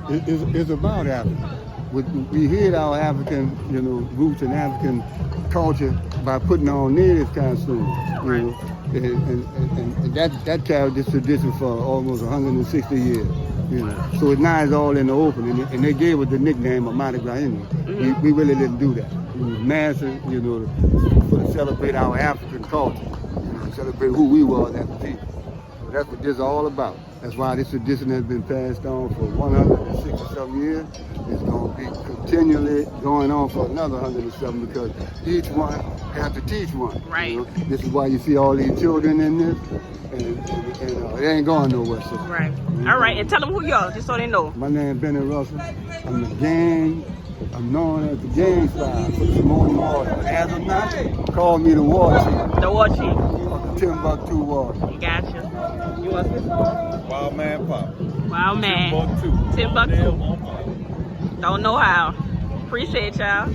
it's about Africa. We hid our African, roots and African culture by putting on native costumes, Right. and that carried this tradition for almost 160 years. So now it's all in the open, and they gave it the nickname of Mardi Gras Indians. Mm-hmm. We really didn't do that. It was massive, to celebrate our African culture, celebrate who we were as a people. So that's what this is all about. That's why this tradition has been passed on for 160-some years. It's going to be continually going on for another 107 because each one has to teach one. Right. This is why you see all these children in this, and it ain't going nowhere. So. Right. All right, and tell them who you are, just so they know. My name is Benny Russell. I'm the gang. I'm known as the gang side for Simone Water. As of now, call me the war chief. The war chief. Of the Timbuktu Water. Gotcha. You want this? Wild man pop. Wild man. Timbuktu. Don't know how. Appreciate y'all.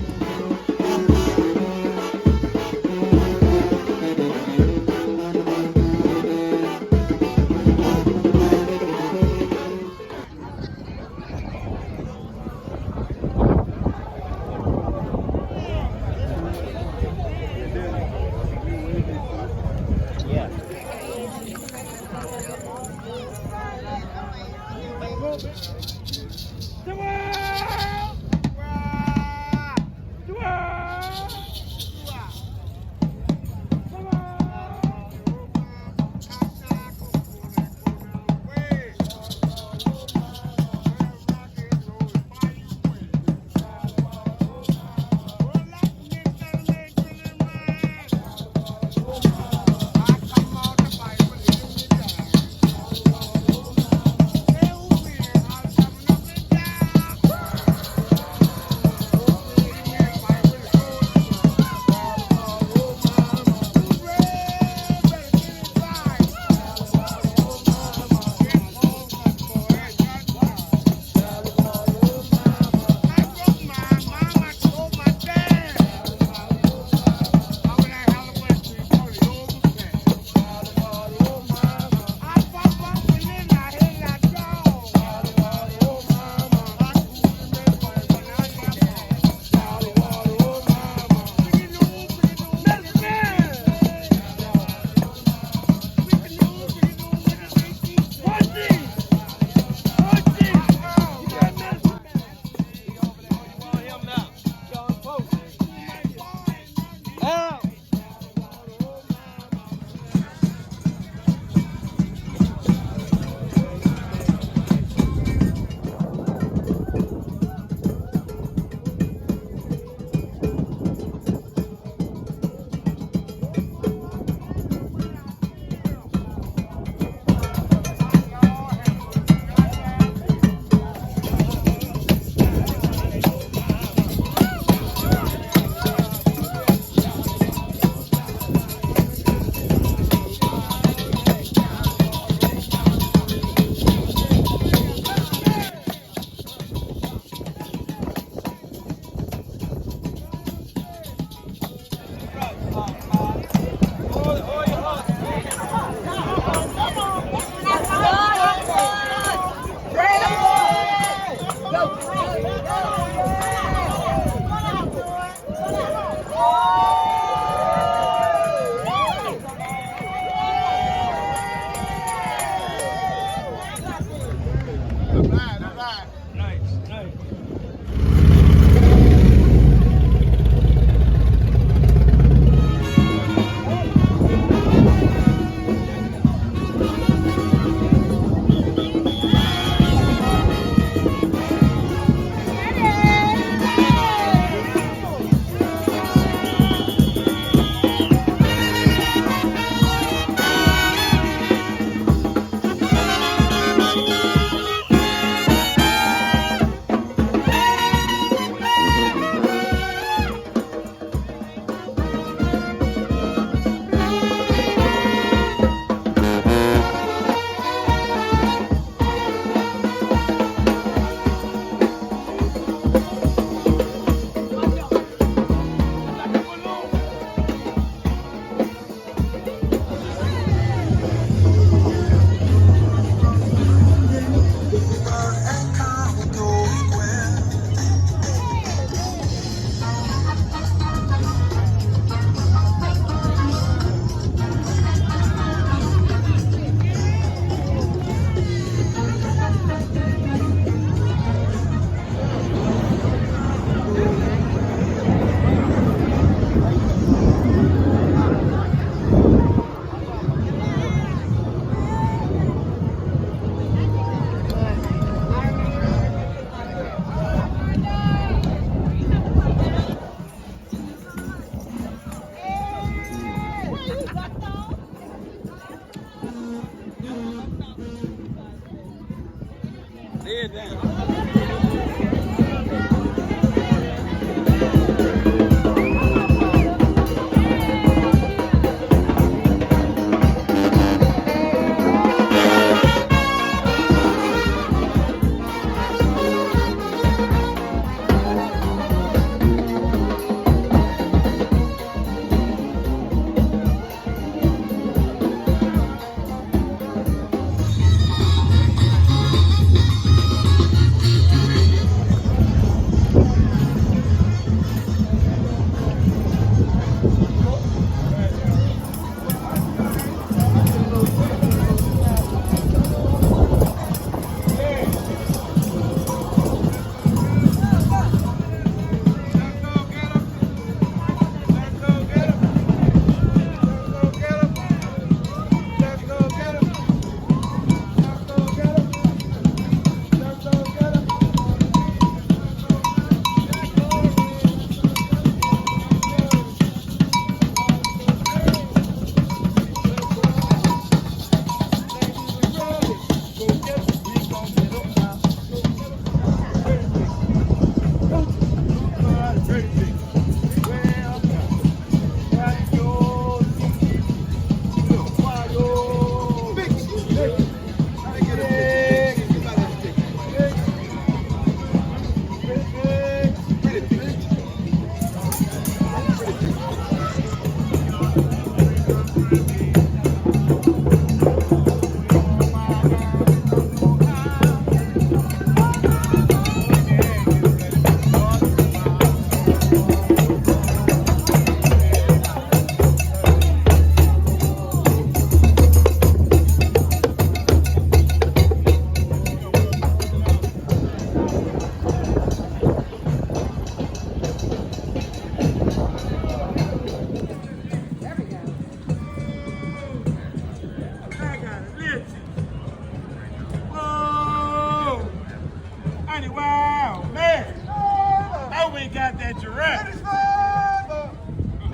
Johnny Wild, man. Oh, we got that giraffe.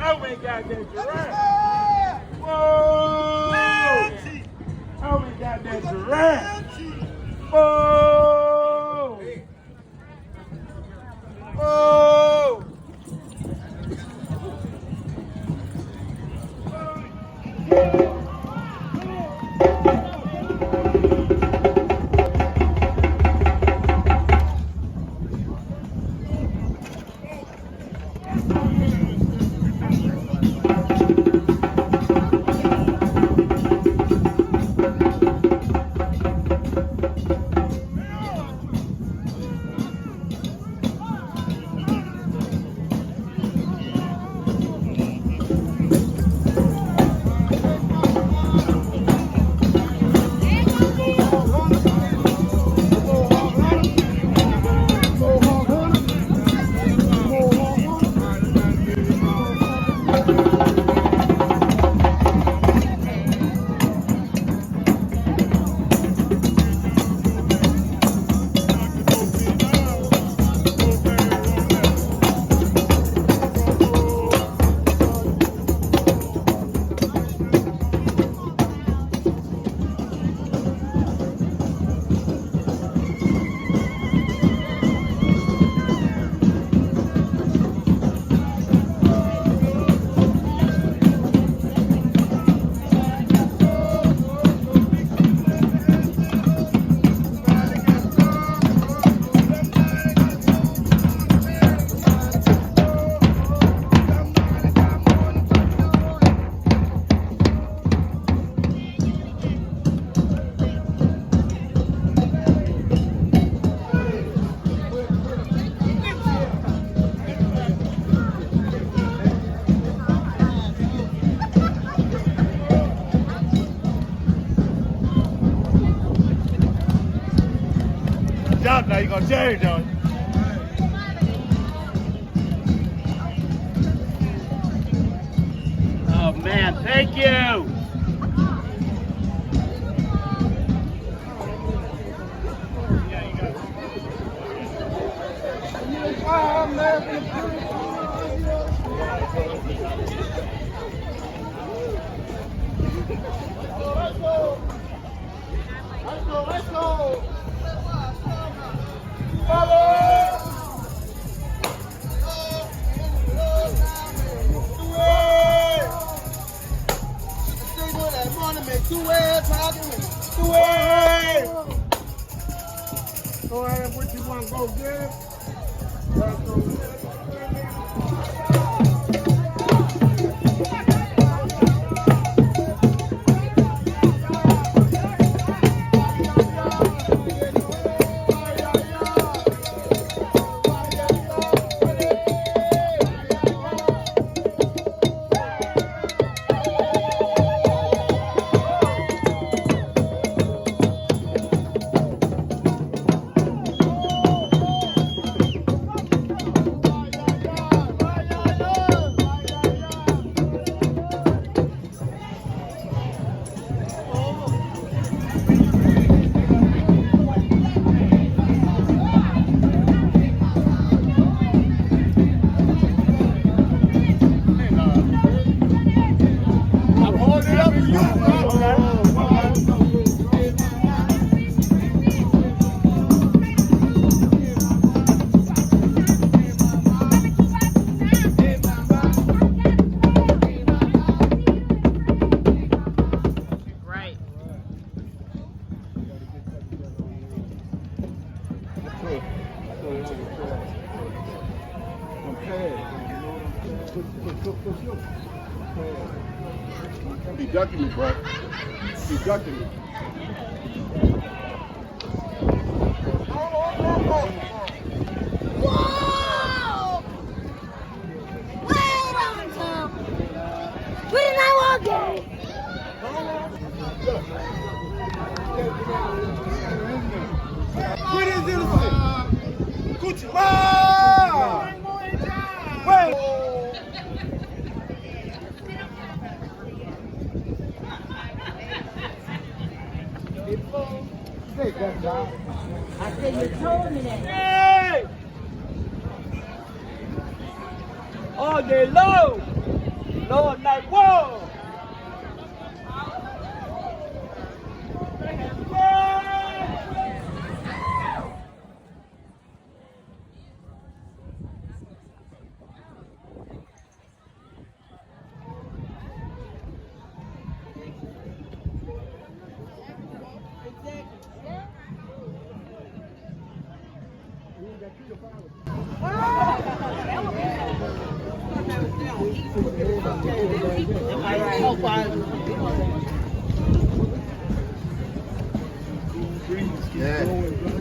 Oh, we got that giraffe. Whoa. Oh, we got that giraffe. Whoa. Whoa. Now you're gonna change, don't you? Oh man, thank you. Let's go. Go ahead, what you want to go get? He ducking me, bro. He ducking me. Whoa! Wait on Tom. We did not walk it. What is it? Gucci. Wow! Wait! I You told me that. Hey! All day long. Lord, night, whoa!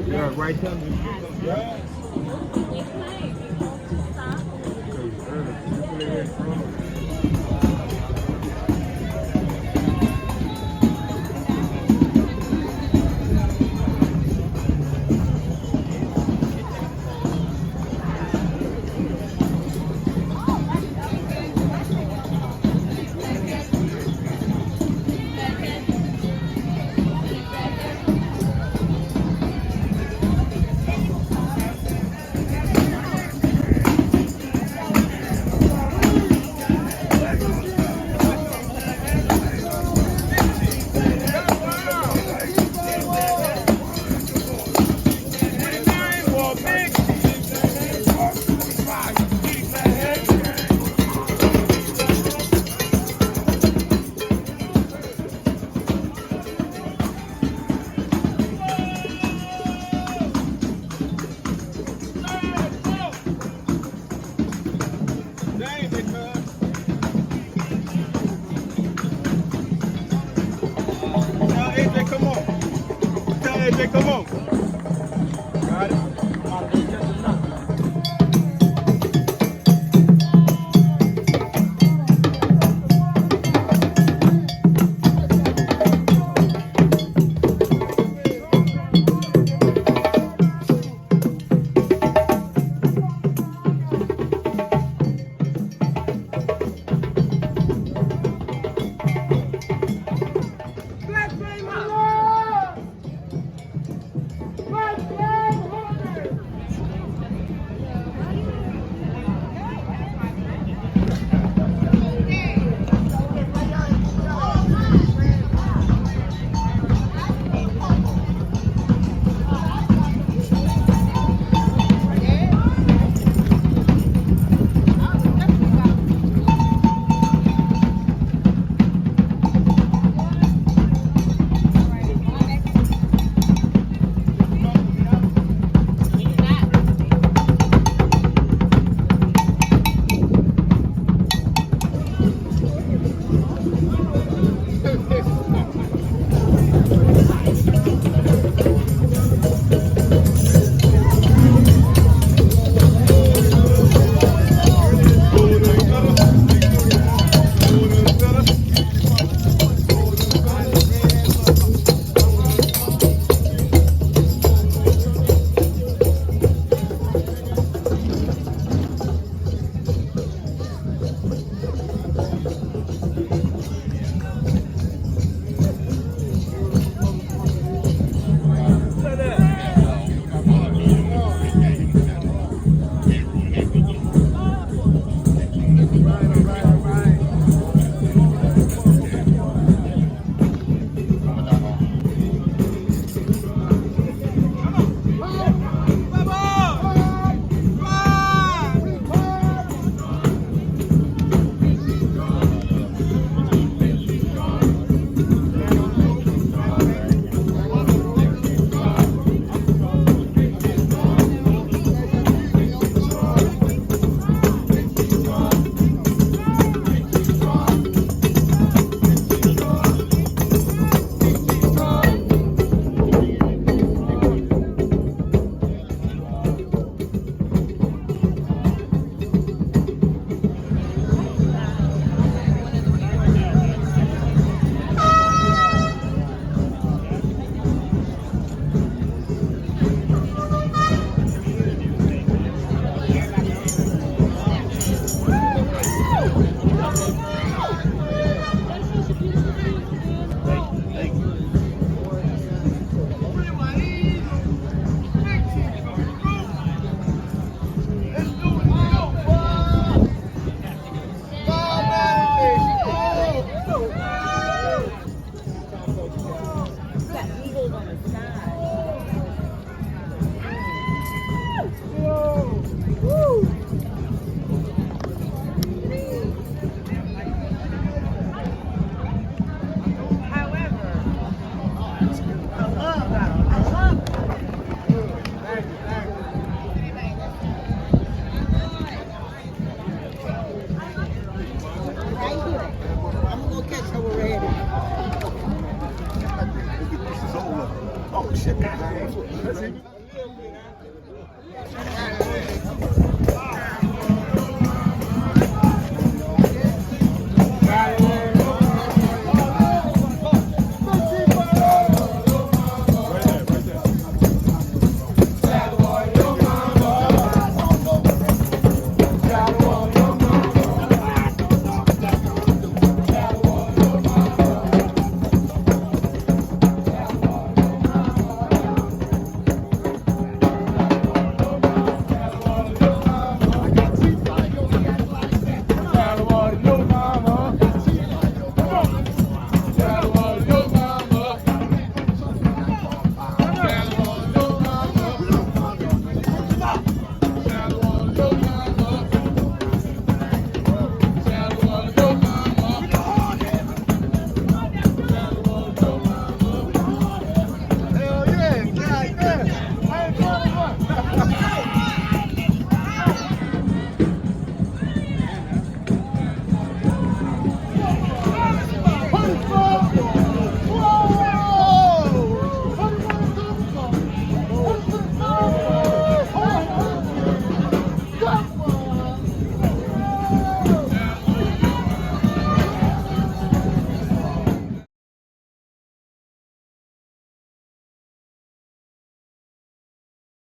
Yeah, right there. Yeah.